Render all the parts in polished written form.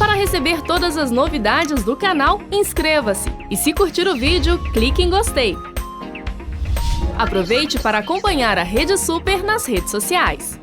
Para receber todas as novidades do canal, inscreva-se e se curtir o vídeo, clique em gostei. Aproveite para acompanhar a Rede Super nas redes sociais.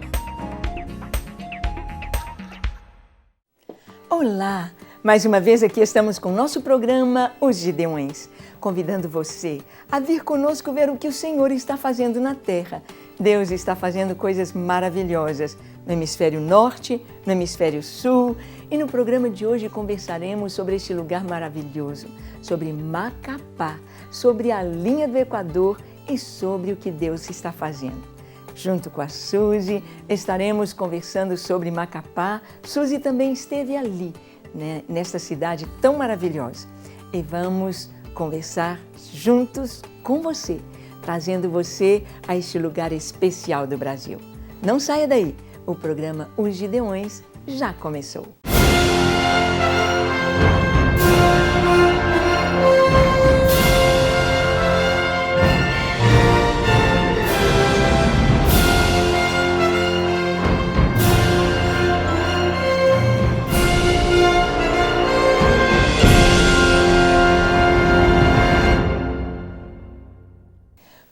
Olá! Mais uma vez aqui estamos com o nosso programa Os Gideões, convidando você a vir conosco ver o que o Senhor está fazendo na Terra. Deus está fazendo coisas maravilhosas no hemisfério norte, no hemisfério sul, e no programa de hoje conversaremos sobre este lugar maravilhoso, sobre Macapá, sobre a linha do Equador e sobre o que Deus está fazendo. Junto com a Suzy, estaremos conversando sobre Macapá. Suzy também esteve ali, né, nesta cidade tão maravilhosa. E vamos conversar juntos com você, trazendo você a este lugar especial do Brasil. Não saia daí, o programa Os Gideões já começou.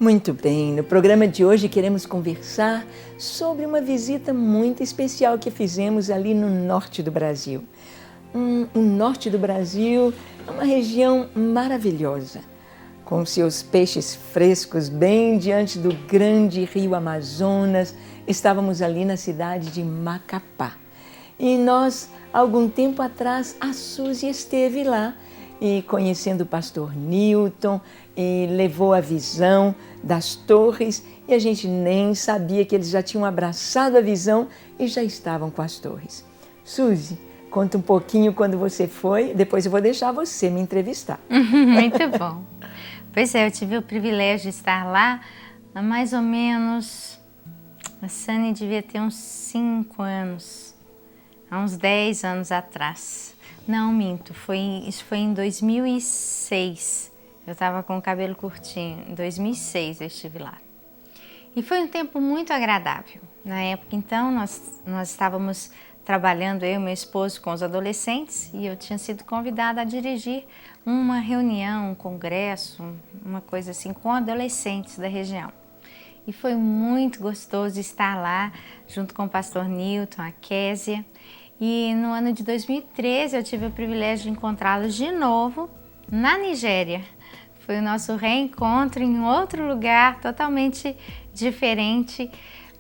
Muito bem, no programa de hoje queremos conversar sobre uma visita muito especial que fizemos ali no norte do Brasil. O norte do Brasil é uma região maravilhosa, com seus peixes frescos bem diante do grande rio Amazonas. Estávamos ali na cidade de Macapá. E nós, algum tempo atrás, a Suzy esteve lá e conhecendo o pastor Newton, e levou a visão das torres, e a gente nem sabia que eles já tinham abraçado a visão e já estavam com as torres. Suzy, conta um pouquinho quando você foi, depois eu vou deixar você me entrevistar. Muito bom. Pois é, eu tive o privilégio de estar lá há mais ou menos, a Sani devia ter uns 5 anos, há uns 10 anos atrás. Não, minto, isso foi em 2006. Eu estava com o cabelo curtinho. Em 2006 eu estive lá. E foi um tempo muito agradável. Na época, então, nós estávamos trabalhando, eu e meu esposo, com os adolescentes, e eu tinha sido convidada a dirigir uma reunião, um congresso, uma coisa assim, com adolescentes da região. E foi muito gostoso estar lá, junto com o pastor Newton, a Késia. E no ano de 2013 eu tive o privilégio de encontrá-los de novo na Nigéria. Foi o nosso reencontro em outro lugar totalmente diferente,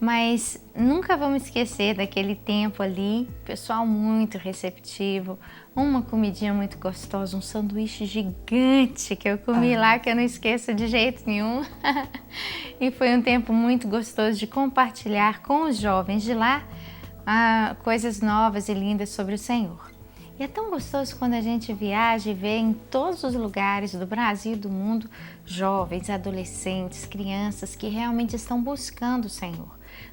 mas nunca vamos esquecer daquele tempo ali, pessoal muito receptivo, uma comidinha muito gostosa, um sanduíche gigante que eu comi lá, que eu não esqueço de jeito nenhum. E foi um tempo muito gostoso de compartilhar com os jovens de lá coisas novas e lindas sobre o Senhor. E é tão gostoso quando a gente viaja e vê em todos os lugares do Brasil e do mundo jovens, adolescentes, crianças que realmente estão buscando o Senhor.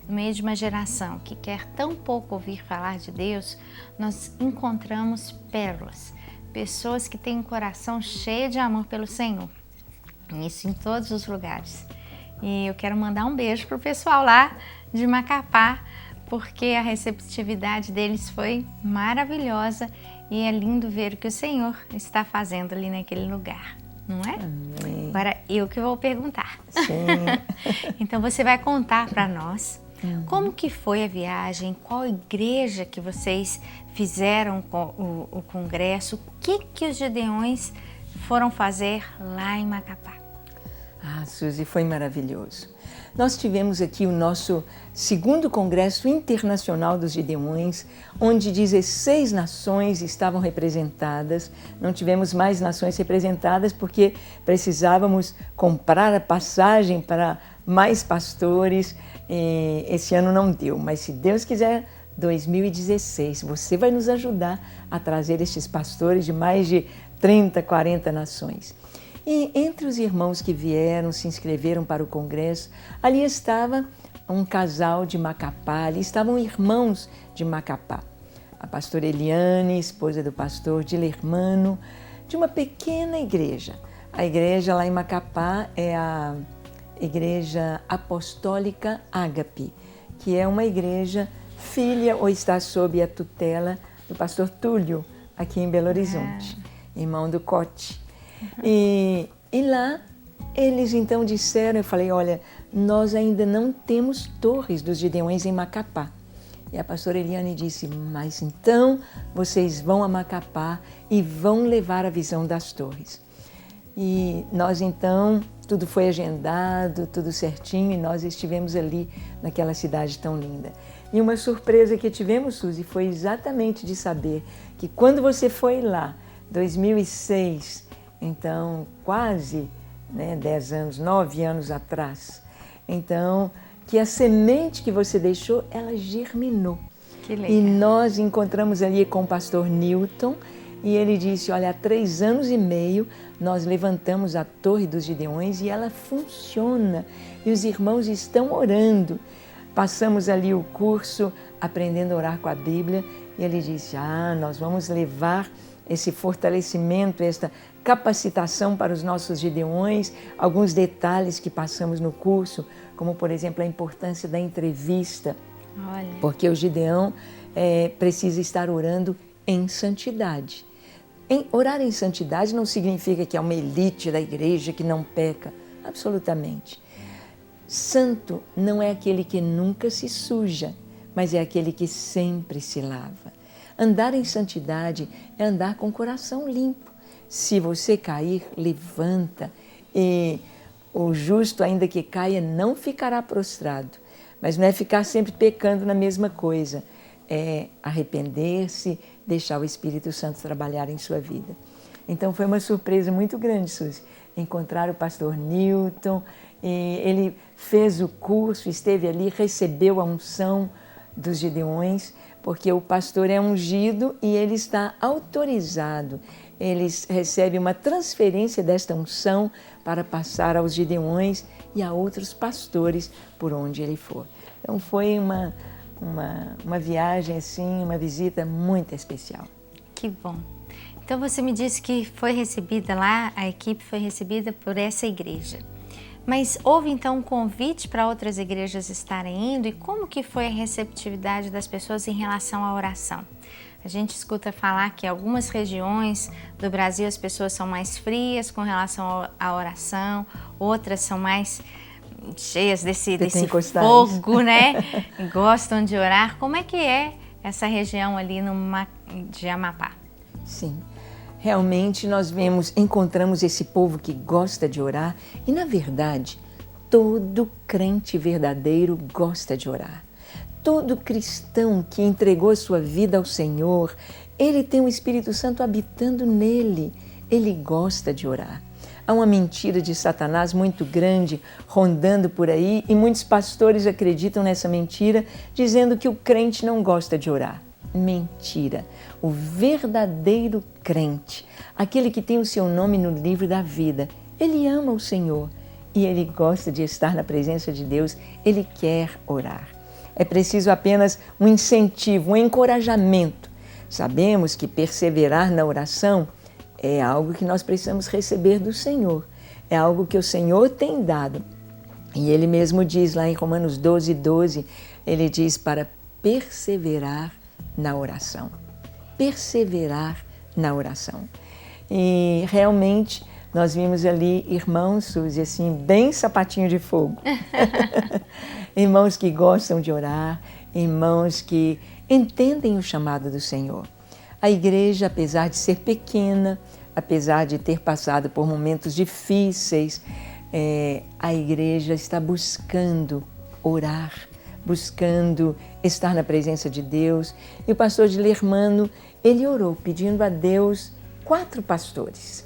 No meio de uma geração que quer tão pouco ouvir falar de Deus, nós encontramos pérolas, pessoas que têm um coração cheio de amor pelo Senhor. Isso em todos os lugares. E eu quero mandar um beijo para o pessoal lá de Macapá, porque a receptividade deles foi maravilhosa e é lindo ver o que o Senhor está fazendo ali naquele lugar, não é? Amém. Agora eu que vou perguntar. Sim. Então você vai contar para nós como que foi a viagem, qual igreja que vocês fizeram o congresso, o que os Gideões foram fazer lá em Macapá. Suzy, foi maravilhoso. Nós tivemos aqui o nosso segundo Congresso Internacional dos Gideões, onde 16 nações estavam representadas. Não tivemos mais nações representadas porque precisávamos comprar a passagem para mais pastores. E esse ano não deu, mas se Deus quiser, 2016, você vai nos ajudar a trazer estes pastores de mais de 30, 40 nações. E entre os irmãos que vieram, se inscreveram para o congresso, ali estava um casal de Macapá, ali estavam irmãos de Macapá. A pastora Eliane, esposa do pastor Dilermano, de uma pequena igreja. A igreja lá em Macapá é a Igreja Apostólica Ágape, que é uma igreja filha ou está sob a tutela do pastor Túlio aqui em Belo Horizonte, irmão do Cote. E lá eles então disseram, eu falei, olha, nós ainda não temos Torres dos Gideões em Macapá. E a pastora Eliane disse, mas então vocês vão a Macapá e vão levar a visão das torres. E nós então, tudo foi agendado, tudo certinho, e nós estivemos ali naquela cidade tão linda. E uma surpresa que tivemos, Suzy, foi exatamente de saber que quando você foi lá, 2006, então quase 10 anos, 9 anos atrás, então que a semente que você deixou, ela germinou. Que legal. E nós encontramos ali com o pastor Newton, e ele disse, olha, há 3 anos e meio nós levantamos a Torre dos Gideões e ela funciona. E os irmãos estão orando. Passamos ali o curso, aprendendo a orar com a Bíblia, e ele disse, nós vamos levar esse fortalecimento, esta capacitação para os nossos Gideões, alguns detalhes que passamos no curso, como, por exemplo, a importância da entrevista. Olha. Porque o Gideão precisa estar orando em santidade. Orar em santidade não significa que é uma elite da igreja que não peca, absolutamente. Santo não é aquele que nunca se suja, mas é aquele que sempre se lava. Andar em santidade é andar com o coração limpo. Se você cair, levanta, e o justo, ainda que caia, não ficará prostrado. Mas não é ficar sempre pecando na mesma coisa, é arrepender-se, deixar o Espírito Santo trabalhar em sua vida. Então foi uma surpresa muito grande, Suzy, encontrar o pastor Newton. E ele fez o curso, esteve ali, recebeu a unção dos Gideões, porque o pastor é ungido e ele está autorizado. Ele recebe uma transferência desta unção para passar aos Gideões e a outros pastores por onde ele for. Então foi uma viagem assim, uma visita muito especial. Que bom. Então você me disse que foi recebida lá, a equipe foi recebida por essa igreja. Mas houve então um convite para outras igrejas estarem indo, e como que foi a receptividade das pessoas em relação à oração? A gente escuta falar que em algumas regiões do Brasil as pessoas são mais frias com relação à oração, outras são mais cheias desse fogo, né? E gostam de orar. Como é que é essa região ali de Amapá? Sim. Realmente nós encontramos esse povo que gosta de orar e, na verdade, todo crente verdadeiro gosta de orar. Todo cristão que entregou a sua vida ao Senhor, ele tem o Espírito Santo habitando nele, ele gosta de orar. Há uma mentira de Satanás muito grande rondando por aí e muitos pastores acreditam nessa mentira, dizendo que o crente não gosta de orar. Mentira. O verdadeiro crente, aquele que tem o seu nome no livro da vida, ele ama o Senhor e ele gosta de estar na presença de Deus, ele quer orar. É preciso apenas um incentivo, um encorajamento. Sabemos que perseverar na oração é algo que nós precisamos receber do Senhor, é algo que o Senhor tem dado. E ele mesmo diz lá em Romanos 12:12, ele diz para perseverar na oração. Perseverar na oração. E realmente nós vimos ali irmãos, Suzy, assim, bem sapatinho de fogo. Irmãos que gostam de orar, irmãos que entendem o chamado do Senhor. A igreja, apesar de ser pequena, apesar de ter passado por momentos difíceis, a igreja está buscando orar, buscando estar na presença de Deus. E o pastor Dilermano, ele orou pedindo a Deus 4 pastores.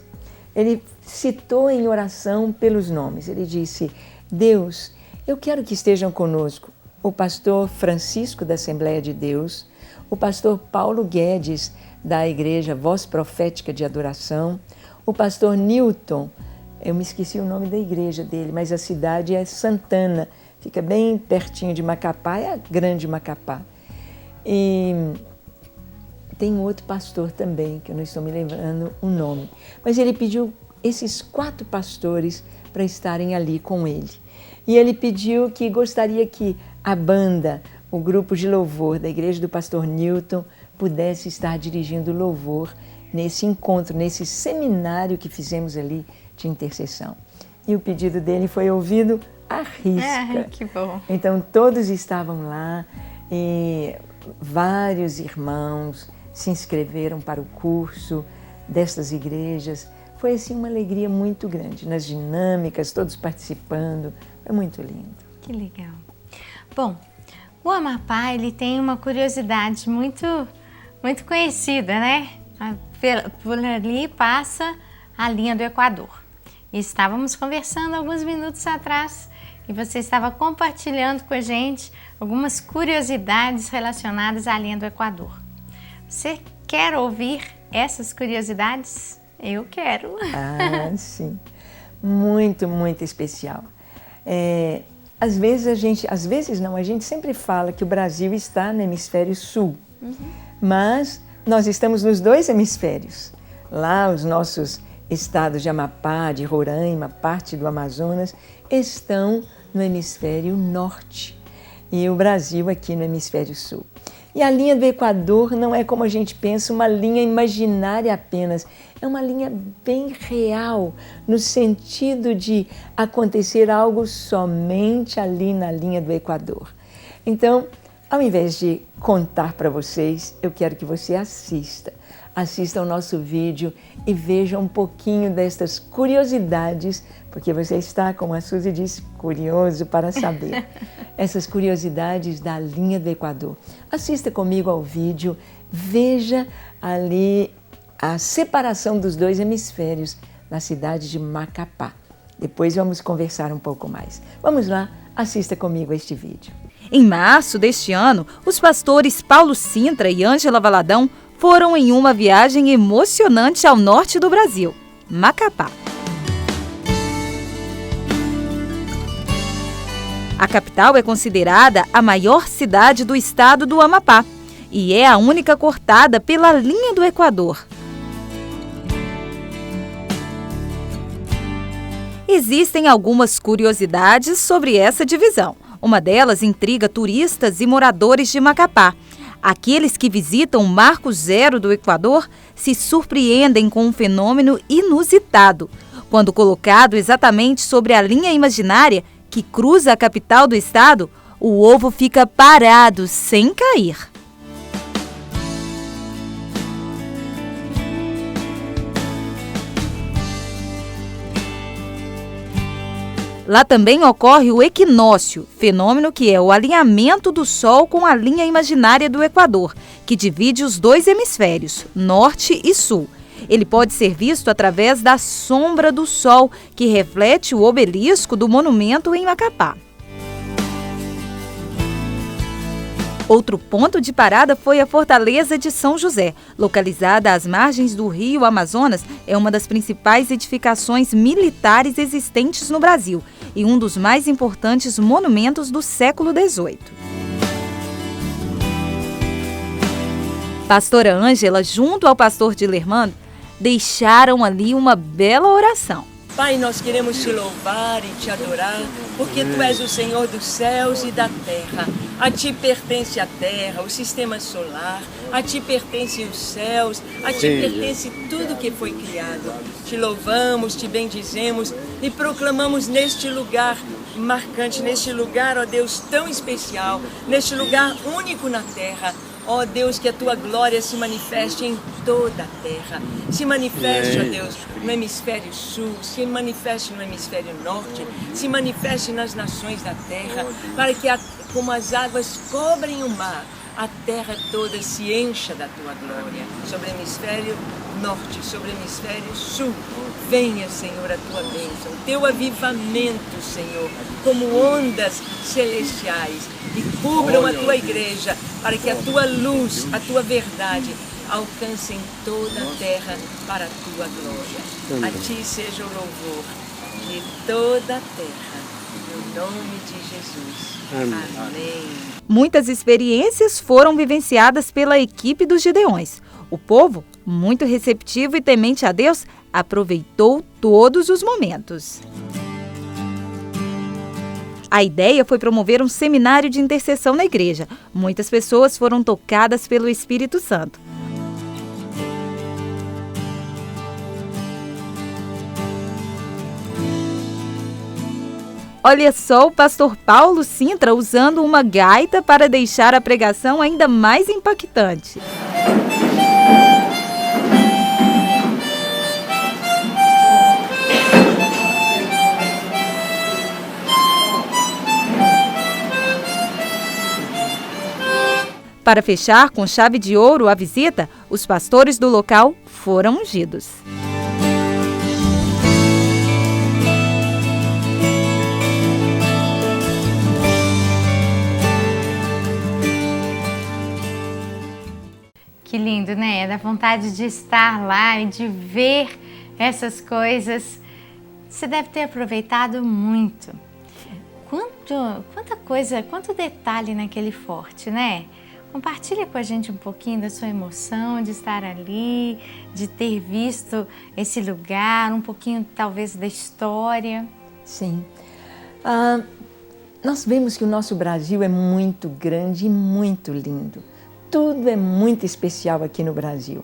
Ele citou em oração pelos nomes. Ele disse, Deus, eu quero que estejam conosco o pastor Francisco da Assembleia de Deus, o pastor Paulo Guedes da Igreja Voz Profética de Adoração, o pastor Newton, eu me esqueci o nome da igreja dele, mas a cidade é Santana, fica bem pertinho de Macapá, é a grande Macapá. E tem um outro pastor também, que eu não estou me lembrando o nome, mas ele pediu esses 4 pastores para estarem ali com ele. E ele pediu que gostaria que a banda, o grupo de louvor da igreja do pastor Newton, pudesse estar dirigindo louvor nesse encontro, nesse seminário que fizemos ali de intercessão. E o pedido dele foi ouvido à risca. Que bom. Então todos estavam lá e vários irmãos se inscreveram para o curso destas igrejas. Foi assim uma alegria muito grande, nas dinâmicas, todos participando. Foi muito lindo. Que legal. Bom, o Amapá, ele tem uma curiosidade muito conhecida, né? Por ali passa a linha do Equador. E estávamos conversando alguns minutos atrás e você estava compartilhando com a gente algumas curiosidades relacionadas à linha do Equador. Você quer ouvir essas curiosidades? Eu quero. Ah, sim. Muito, muito especial. Às vezes a gente sempre fala que o Brasil está no hemisfério sul, mas nós estamos nos dois hemisférios. Lá os nossos estados de Amapá, de Roraima, parte do Amazonas, estão no hemisfério norte e o Brasil aqui no hemisfério sul. E a linha do Equador não é como a gente pensa, uma linha imaginária apenas, é uma linha bem real, no sentido de acontecer algo somente ali na linha do Equador. Então, ao invés de contar para vocês, eu quero que você assista ao nosso vídeo e veja um pouquinho destas curiosidades, porque você está, como a Suzy disse, curioso para saber essas curiosidades da linha do Equador. Assista comigo ao vídeo, veja ali a separação dos dois hemisférios na cidade de Macapá. Depois vamos conversar um pouco mais. Vamos lá, assista comigo a este vídeo. Em março deste ano, os pastores Paulo Sintra e Ângela Valadão foram em uma viagem emocionante ao norte do Brasil, Macapá. A capital é considerada a maior cidade do estado do Amapá e é a única cortada pela linha do Equador. Existem algumas curiosidades sobre essa divisão. Uma delas intriga turistas e moradores de Macapá. Aqueles que visitam o Marco Zero do Equador se surpreendem com um fenômeno inusitado. Quando colocado exatamente sobre a linha imaginária que cruza a capital do estado, o ovo fica parado, sem cair. Lá também ocorre o equinócio, fenômeno que é o alinhamento do Sol com a linha imaginária do Equador, que divide os dois hemisférios, norte e sul. Ele pode ser visto através da sombra do Sol, que reflete o obelisco do monumento em Macapá. Outro ponto de parada foi a Fortaleza de São José. Localizada às margens do rio Amazonas, é uma das principais edificações militares existentes no Brasil e um dos mais importantes monumentos do século XVIII. Pastora Ângela, junto ao pastor Dilermando, deixaram ali uma bela oração. Pai, nós queremos te louvar e te adorar, porque Tu és o Senhor dos céus e da terra. A Ti pertence a terra, o sistema solar, a Ti pertencem os céus, a Ti pertence tudo que foi criado. Te louvamos, te bendizemos e proclamamos neste lugar marcante, neste lugar, ó Deus, tão especial, neste lugar único na terra. Ó Deus, que a Tua glória se manifeste em toda a terra. Se manifeste, ó Deus, no hemisfério sul, se manifeste no hemisfério norte, se manifeste nas nações da terra, para que, como as águas cobrem o mar, a terra toda se encha da Tua glória. Sobre o hemisfério norte, sobre o hemisfério sul, venha, Senhor, a Tua bênção, Teu avivamento, Senhor, como ondas celestiais, e cubram a Tua igreja, para que a Tua luz, a Tua verdade, alcancem toda a terra para a Tua glória. A Ti seja o louvor de toda a terra, no nome de Jesus. Amém. Muitas experiências foram vivenciadas pela equipe dos Gideões. O povo, muito receptivo e temente a Deus, aproveitou todos os momentos. A ideia foi promover um seminário de intercessão na igreja. Muitas pessoas foram tocadas pelo Espírito Santo. Olha só o pastor Paulo Sintra usando uma gaita para deixar a pregação ainda mais impactante. Para fechar com chave de ouro a visita, os pastores do local foram ungidos. Que lindo, né? Dá vontade de estar lá e de ver essas coisas. Você deve ter aproveitado muito. Quanta coisa, quanto detalhe naquele forte, né? Compartilha com a gente um pouquinho da sua emoção de estar ali, de ter visto esse lugar, um pouquinho talvez da história. Sim. Nós vemos que o nosso Brasil é muito grande e muito lindo. Tudo é muito especial aqui no Brasil.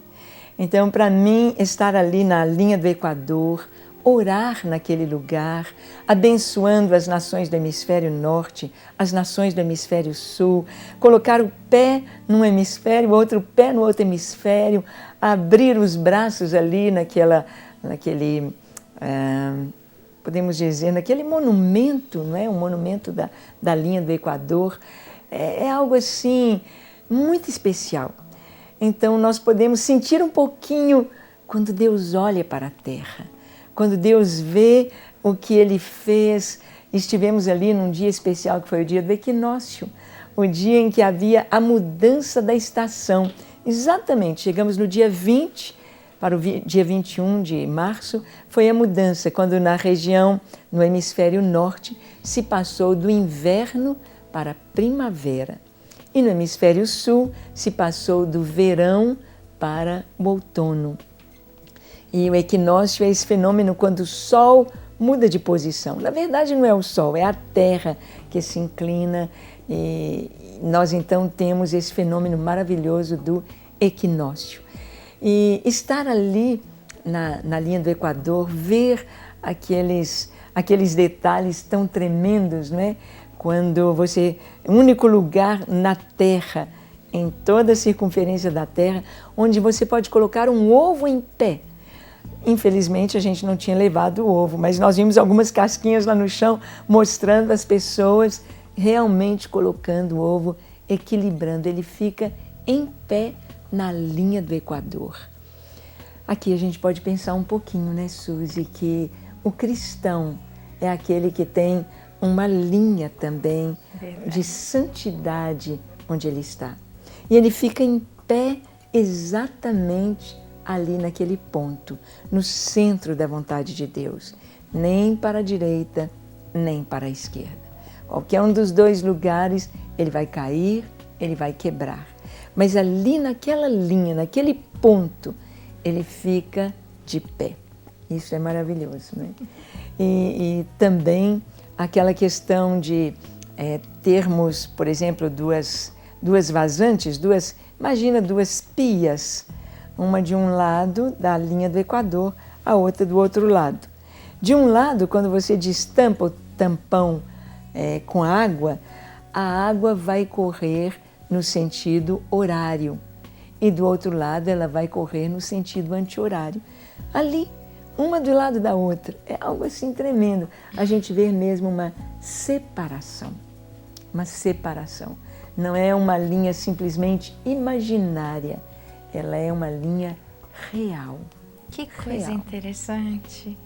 Então, para mim, estar ali na linha do Equador, orar naquele lugar, abençoando as nações do hemisfério norte, as nações do hemisfério sul, colocar o pé num hemisfério, o outro pé no outro hemisfério, abrir os braços ali naquele, podemos dizer, naquele monumento, não é? O monumento da linha do Equador, é algo assim muito especial. Então nós podemos sentir um pouquinho quando Deus olha para a terra, quando Deus vê o que Ele fez. Estivemos ali num dia especial que foi o dia do equinócio, o dia em que havia a mudança da estação. Exatamente, chegamos no dia 20 para o dia 21 de março, foi a mudança, quando na região, no hemisfério norte, se passou do inverno para a primavera. E no hemisfério sul se passou do verão para o outono. E o equinócio é esse fenômeno quando o Sol muda de posição. Na verdade não é o Sol, é a Terra que se inclina e nós então temos esse fenômeno maravilhoso do equinócio. E estar ali na linha do Equador, ver aqueles detalhes tão tremendos, não é? Quando você, o único lugar na Terra, em toda a circunferência da Terra, onde você pode colocar um ovo em pé. Infelizmente a gente não tinha levado o ovo, mas nós vimos algumas casquinhas lá no chão mostrando as pessoas realmente colocando o ovo, equilibrando. Ele fica em pé na linha do Equador. Aqui a gente pode pensar um pouquinho, né, Suzy, que o cristão é aquele que tem uma linha também de santidade onde ele está. E ele fica em pé exatamente ali naquele ponto, no centro da vontade de Deus, nem para a direita, nem para a esquerda. Qualquer um dos dois lugares, ele vai cair, ele vai quebrar. Mas ali naquela linha, naquele ponto, ele fica de pé. Isso é maravilhoso, né? E também aquela questão de termos, por exemplo, duas vazantes, imagina duas pias, uma de um lado da linha do Equador, a outra do outro lado. De um lado, quando você destampa o tampão com água, a água vai correr no sentido horário e do outro lado ela vai correr no sentido anti-horário. Ali, uma do lado da outra, é algo assim tremendo. A gente vê mesmo uma separação. Não é uma linha simplesmente imaginária, ela é uma linha real. Que coisa interessante.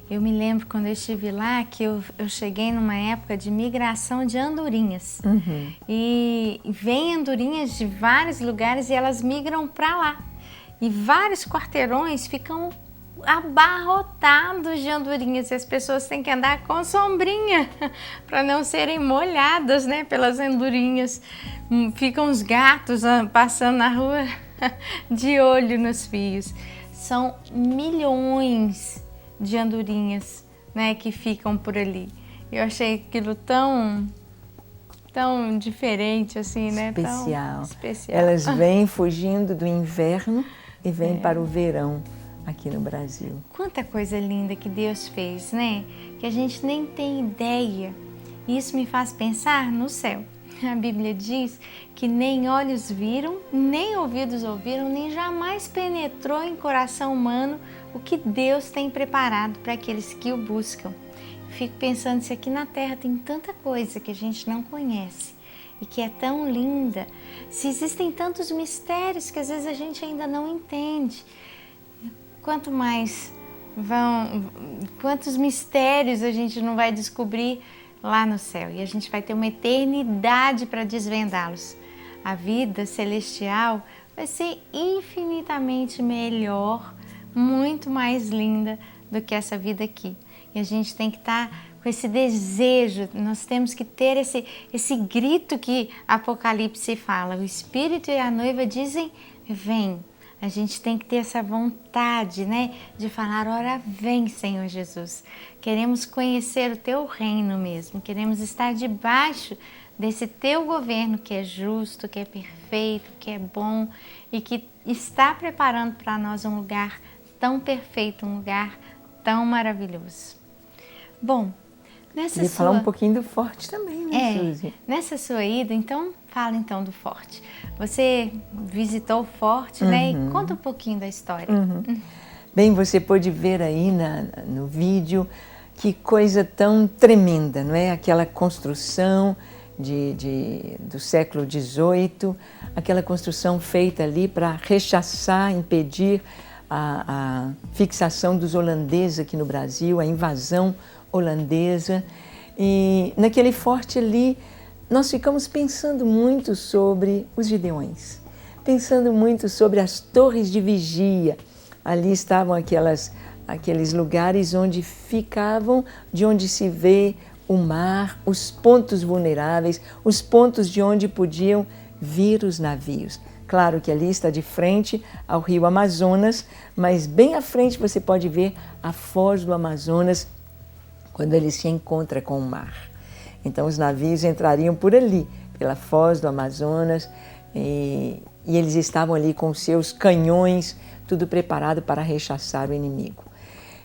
Eu me lembro quando eu estive lá que eu cheguei numa época de migração de andorinhas. Uhum. E vem andorinhas de vários lugares e elas migram para lá. E vários quarteirões ficam abarrotados de andorinhas e as pessoas têm que andar com sombrinha para não serem molhadas, né, pelas andorinhas. Ficam os gatos passando na rua de olho nos fios. São milhões de andorinhas, né, que ficam por ali. Eu achei aquilo tão diferente, assim, né? Especial. Tão especial. Elas vêm fugindo do inverno e vêm para o verão aqui no Brasil. Quanta coisa linda que Deus fez, né? Que a gente nem tem ideia. Isso me faz pensar no céu. A Bíblia diz que nem olhos viram, nem ouvidos ouviram, nem jamais penetrou em coração humano o que Deus tem preparado para aqueles que o buscam. Fico pensando se aqui na Terra tem tanta coisa que a gente não conhece e que é tão linda, se existem tantos mistérios que às vezes a gente ainda não entende. Quantos mistérios a gente não vai descobrir lá no céu, e a gente vai ter uma eternidade para desvendá-los. A vida celestial vai ser infinitamente melhor, muito mais linda do que essa vida aqui. E a gente tem que estar com esse desejo, nós temos que ter esse grito que Apocalipse fala. O Espírito e a noiva dizem, vem. A gente tem que ter essa vontade, né, de falar, ora vem, Senhor Jesus. Queremos conhecer o Teu reino mesmo, queremos estar debaixo desse Teu governo que é justo, que é perfeito, que é bom e que está preparando para nós um lugar tão perfeito, um lugar tão maravilhoso. Bom, E falar um pouquinho do Forte também, né, Suzy? Nessa sua ida, então, fala então do Forte. Você visitou o Forte, né? E conta um pouquinho da história. Bem, você pôde ver aí no vídeo que coisa tão tremenda, não é? Aquela construção do século XVIII, aquela construção feita ali para rechaçar, impedir a fixação dos holandeses aqui no Brasil, a invasão holandesa. E naquele forte ali, nós ficamos pensando muito sobre os Gideões, pensando muito sobre as torres de vigia. Ali estavam aqueles lugares onde ficavam, de onde se vê o mar, os pontos vulneráveis, os pontos de onde podiam vir os navios. Claro que ali está de frente ao rio Amazonas, mas bem à frente você pode ver a foz do Amazonas, quando ele se encontra com o mar. Então os navios entrariam por ali, pela foz do Amazonas, e eles estavam ali com seus canhões, tudo preparado para rechaçar o inimigo.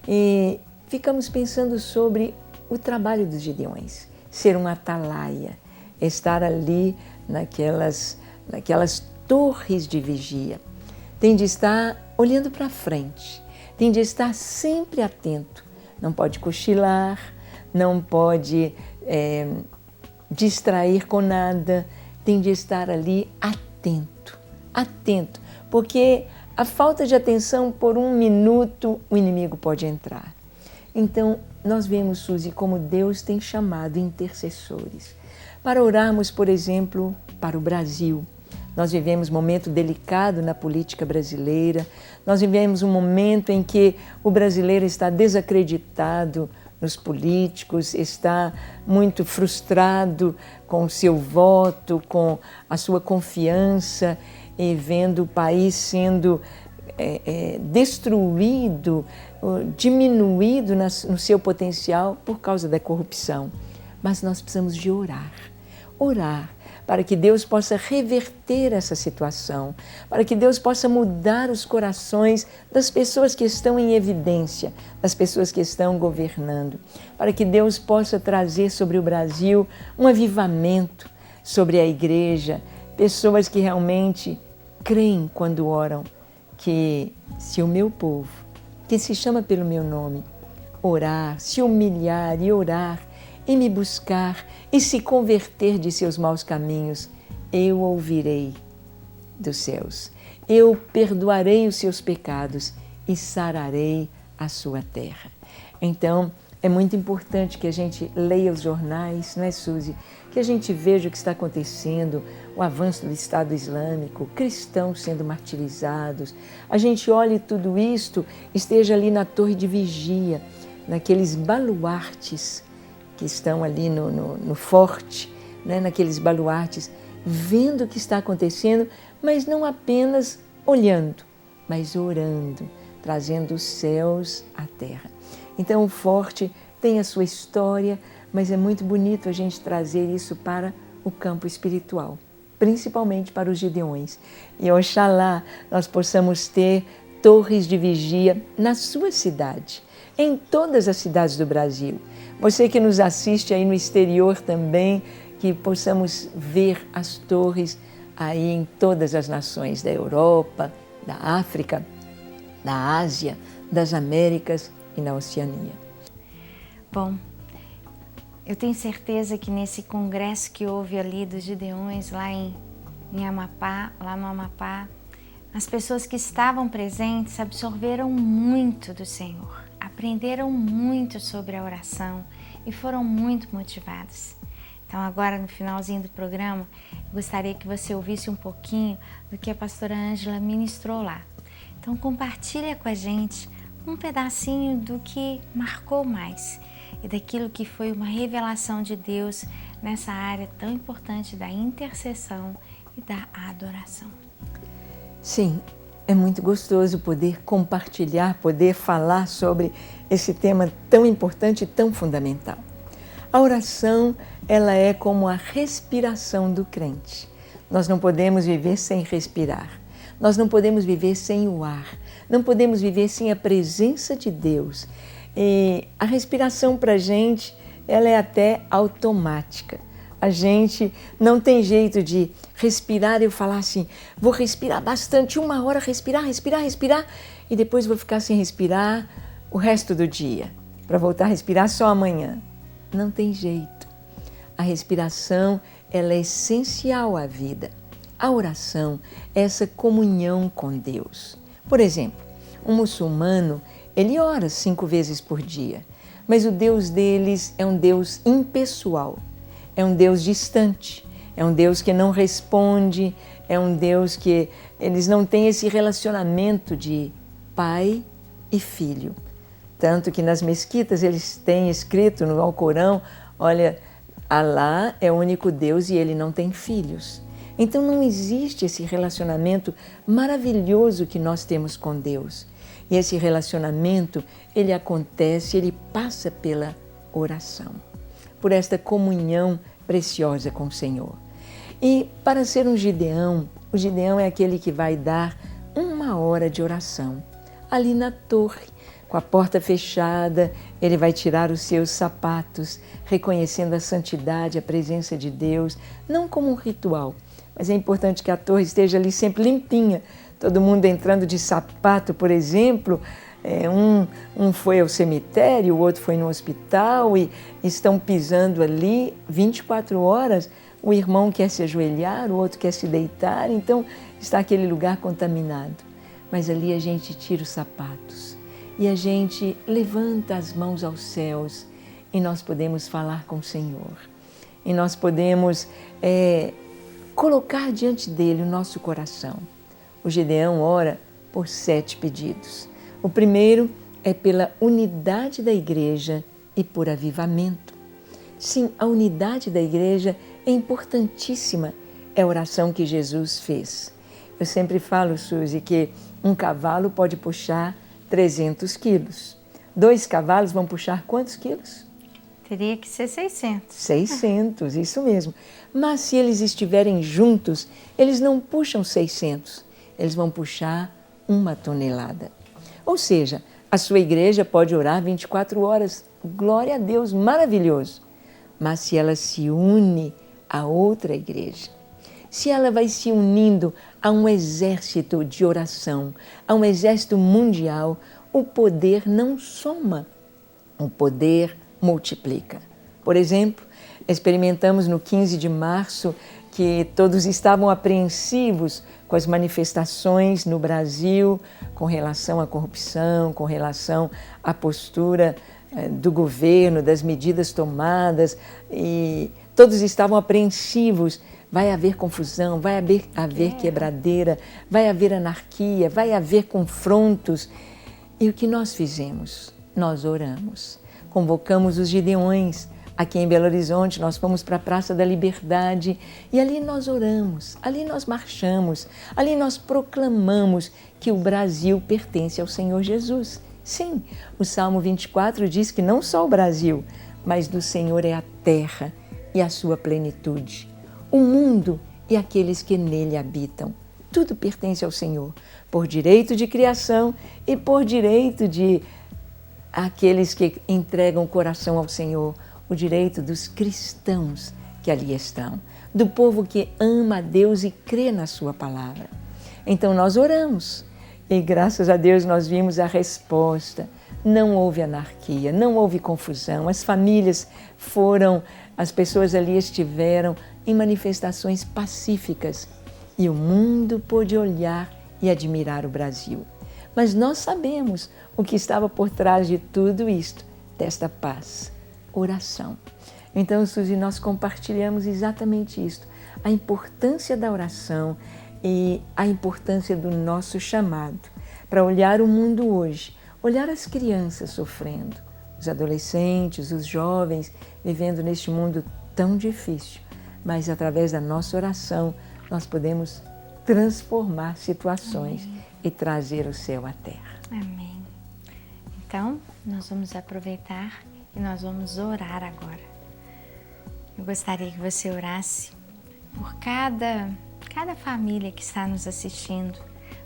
E ficamos pensando sobre o trabalho dos Gideões, ser um atalaia, estar ali naquelas torres de vigia. Tem de estar olhando para frente, tem de estar sempre atento. Não pode cochilar, não pode distrair com nada, tem de estar ali atento, porque a falta de atenção por um minuto o inimigo pode entrar. Então, nós vemos, Suzy, como Deus tem chamado intercessores para orarmos, por exemplo, para o Brasil. Nós vivemos um momento delicado na política brasileira, nós vivemos um momento em que o brasileiro está desacreditado nos políticos, está muito frustrado com o seu voto, com a sua confiança, e vendo o país sendo destruído, diminuído no seu potencial por causa da corrupção. Mas nós precisamos de orar para que Deus possa reverter essa situação, para que Deus possa mudar os corações das pessoas que estão em evidência, das pessoas que estão governando, para que Deus possa trazer sobre o Brasil um avivamento sobre a igreja, pessoas que realmente creem quando oram que se o meu povo, que se chama pelo meu nome, orar, se humilhar e orar, e me buscar e se converter de seus maus caminhos, eu ouvirei dos céus. Eu perdoarei os seus pecados e sararei a sua terra. Então, é muito importante que a gente leia os jornais, não é, Suzy? Que a gente veja o que está acontecendo, o avanço do Estado Islâmico, cristãos sendo martirizados. A gente olhe tudo isto, esteja ali na torre de vigia, naqueles baluartes que estão ali no forte, né, naqueles baluartes, vendo o que está acontecendo, mas não apenas olhando, mas orando, trazendo os céus à terra. Então o forte tem a sua história, mas é muito bonito a gente trazer isso para o campo espiritual, principalmente para os Gideões. E oxalá nós possamos ter torres de vigia na sua cidade, em todas as cidades do Brasil. Você que nos assiste aí no exterior também, que possamos ver as torres aí em todas as nações da Europa, da África, da Ásia, das Américas e na Oceania. Bom, eu tenho certeza que nesse congresso que houve ali dos Gideões, lá em Amapá, lá no Amapá, as pessoas que estavam presentes absorveram muito do Senhor, aprenderam muito sobre a oração e foram muito motivadas. Então agora no finalzinho do programa, eu gostaria que você ouvisse um pouquinho do que a pastora Ângela ministrou lá. Então compartilha com a gente um pedacinho do que marcou mais e daquilo que foi uma revelação de Deus nessa área tão importante da intercessão e da adoração. Sim, é muito gostoso poder compartilhar, poder falar sobre esse tema tão importante e tão fundamental. A oração, ela é como a respiração do crente. Nós não podemos viver sem respirar. Nós não podemos viver sem o ar. Não podemos viver sem a presença de Deus. E a respiração para a gente, ela é até automática. A gente não tem jeito de respirar, eu falar assim, vou respirar bastante, 1 hora, respirar, e depois vou ficar sem respirar o resto do dia, para voltar a respirar só amanhã. Não tem jeito. A respiração, ela é essencial à vida. A oração é essa comunhão com Deus. Por exemplo, um muçulmano, ele ora 5 vezes por dia, mas o Deus deles é um Deus impessoal, é um Deus distante, é um Deus que não responde, é um Deus que eles não têm esse relacionamento de pai e filho. Tanto que nas mesquitas eles têm escrito no Alcorão, olha, Alá é o único Deus e ele não tem filhos. Então não existe esse relacionamento maravilhoso que nós temos com Deus. E esse relacionamento, ele acontece, ele passa pela oração, por esta comunhão preciosa com o Senhor. E para ser um Gideão, o Gideão é aquele que vai dar 1 hora de oração ali na torre, com a porta fechada, ele vai tirar os seus sapatos, reconhecendo a santidade, a presença de Deus, não como um ritual, mas é importante que a torre esteja ali sempre limpinha. Todo mundo entrando de sapato, por exemplo, um foi ao cemitério, o outro foi no hospital e estão pisando ali 24 horas. O irmão quer se ajoelhar, o outro quer se deitar, então está aquele lugar contaminado. Mas ali a gente tira os sapatos e a gente levanta as mãos aos céus e nós podemos falar com o Senhor. E nós podemos colocar diante dele o nosso coração. O Gideão ora por 7 pedidos. O primeiro é pela unidade da igreja e por avivamento. Sim, a unidade da igreja é importantíssima. É a oração que Jesus fez. Eu sempre falo, Suzy, que um cavalo pode puxar 300 quilos. 2 cavalos vão puxar quantos quilos? Teria que ser 600. 600, isso mesmo. Mas se eles estiverem juntos, eles não puxam 600, eles vão puxar 1 tonelada. Ou seja, a sua igreja pode orar 24 horas, glória a Deus, maravilhoso. Mas se ela se une a outra igreja, se ela vai se unindo a um exército de oração, a um exército mundial, o poder não soma, o poder multiplica. Por exemplo, experimentamos no 15 de março que todos estavam apreensivos com as manifestações no Brasil com relação à corrupção, com relação à postura do governo, das medidas tomadas, e todos estavam apreensivos. Vai haver confusão, vai haver quebradeira, vai haver anarquia, vai haver confrontos. E o que nós fizemos? Nós oramos. Convocamos os Gideões. Aqui em Belo Horizonte, nós fomos para a Praça da Liberdade e ali nós oramos, ali nós marchamos, ali nós proclamamos que o Brasil pertence ao Senhor Jesus. Sim, o Salmo 24 diz que não só o Brasil, mas do Senhor é a terra e a sua plenitude, o mundo e aqueles que nele habitam. Tudo pertence ao Senhor, por direito de criação e por direito de aqueles que entregam o coração ao Senhor, o direito dos cristãos que ali estão, do povo que ama a Deus e crê na sua palavra. Então nós oramos e graças a Deus nós vimos a resposta. Não houve anarquia, não houve confusão, as famílias as pessoas ali estiveram em manifestações pacíficas e o mundo pôde olhar e admirar o Brasil. Mas nós sabemos o que estava por trás de tudo isto, desta paz, oração. Então, Suzy, nós compartilhamos exatamente isto, a importância da oração e a importância do nosso chamado para olhar o mundo hoje, olhar as crianças sofrendo, os adolescentes, os jovens vivendo neste mundo tão difícil, mas através da nossa oração nós podemos transformar situações e trazer o céu à terra. Amém. Então, nós vamos aproveitar e nós vamos orar agora. Eu gostaria que você orasse por cada família que está nos assistindo,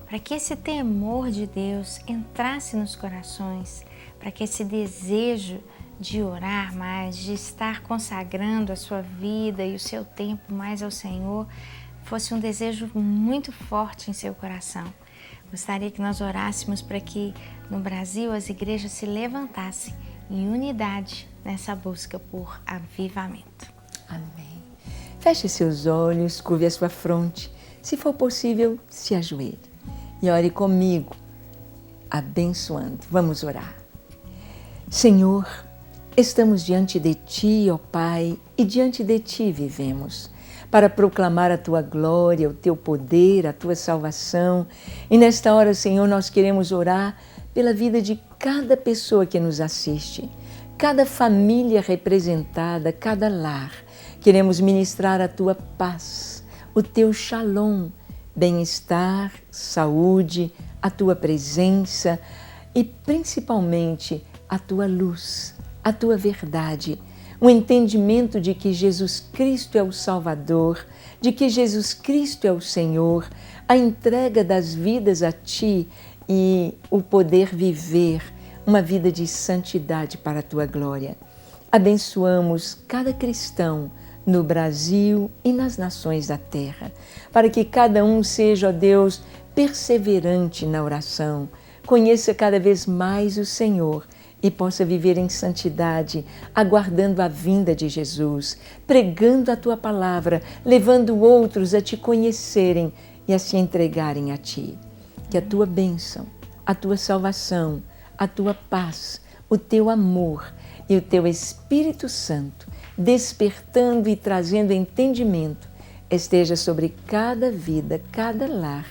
para que esse temor de Deus entrasse nos corações, para que esse desejo de orar mais, de estar consagrando a sua vida e o seu tempo mais ao Senhor, fosse um desejo muito forte em seu coração. Gostaria que nós orássemos para que no Brasil as igrejas se levantassem em unidade nessa busca por avivamento. Amém. Feche seus olhos, curve a sua fronte. Se for possível, se ajoelhe e ore comigo, abençoando. Vamos orar. Senhor, estamos diante de Ti, ó Pai, e diante de Ti vivemos, para proclamar a Tua glória, o Teu poder, a Tua salvação. E nesta hora, Senhor, nós queremos orar pela vida de cada pessoa que nos assiste, cada família representada, cada lar. Queremos ministrar a Tua paz, o Teu shalom, bem-estar, saúde, a Tua presença e principalmente a Tua luz, a Tua verdade, o entendimento de que Jesus Cristo é o Salvador, de que Jesus Cristo é o Senhor, a entrega das vidas a Ti e o poder viver uma vida de santidade para a Tua glória. Abençoamos cada cristão no Brasil e nas nações da terra, para que cada um seja, ó Deus, perseverante na oração, conheça cada vez mais o Senhor e possa viver em santidade, aguardando a vinda de Jesus, pregando a Tua palavra, levando outros a Te conhecerem e a se entregarem a Ti. Que a Tua bênção, a Tua salvação, a Tua paz, o Teu amor e o Teu Espírito Santo, despertando e trazendo entendimento, esteja sobre cada vida, cada lar,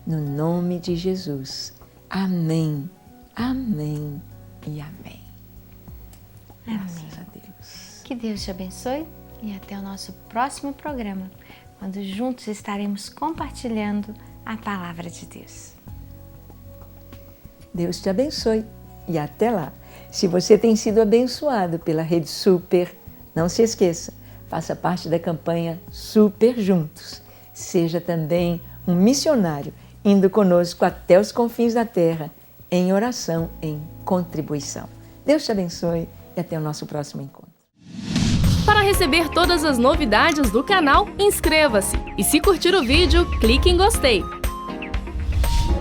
no nome de Jesus. Amém, amém e amém. Graças a Deus. Que Deus te abençoe e até o nosso próximo programa, quando juntos estaremos compartilhando a palavra de Deus. Deus te abençoe e até lá. Se você tem sido abençoado pela Rede Super, não se esqueça, faça parte da campanha Super Juntos. Seja também um missionário, indo conosco até os confins da terra, em oração, em contribuição. Deus te abençoe e até o nosso próximo encontro. Para receber todas as novidades do canal, inscreva-se e se curtir o vídeo, clique em gostei.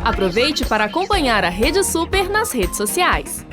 Aproveite para acompanhar a Rede Super nas redes sociais.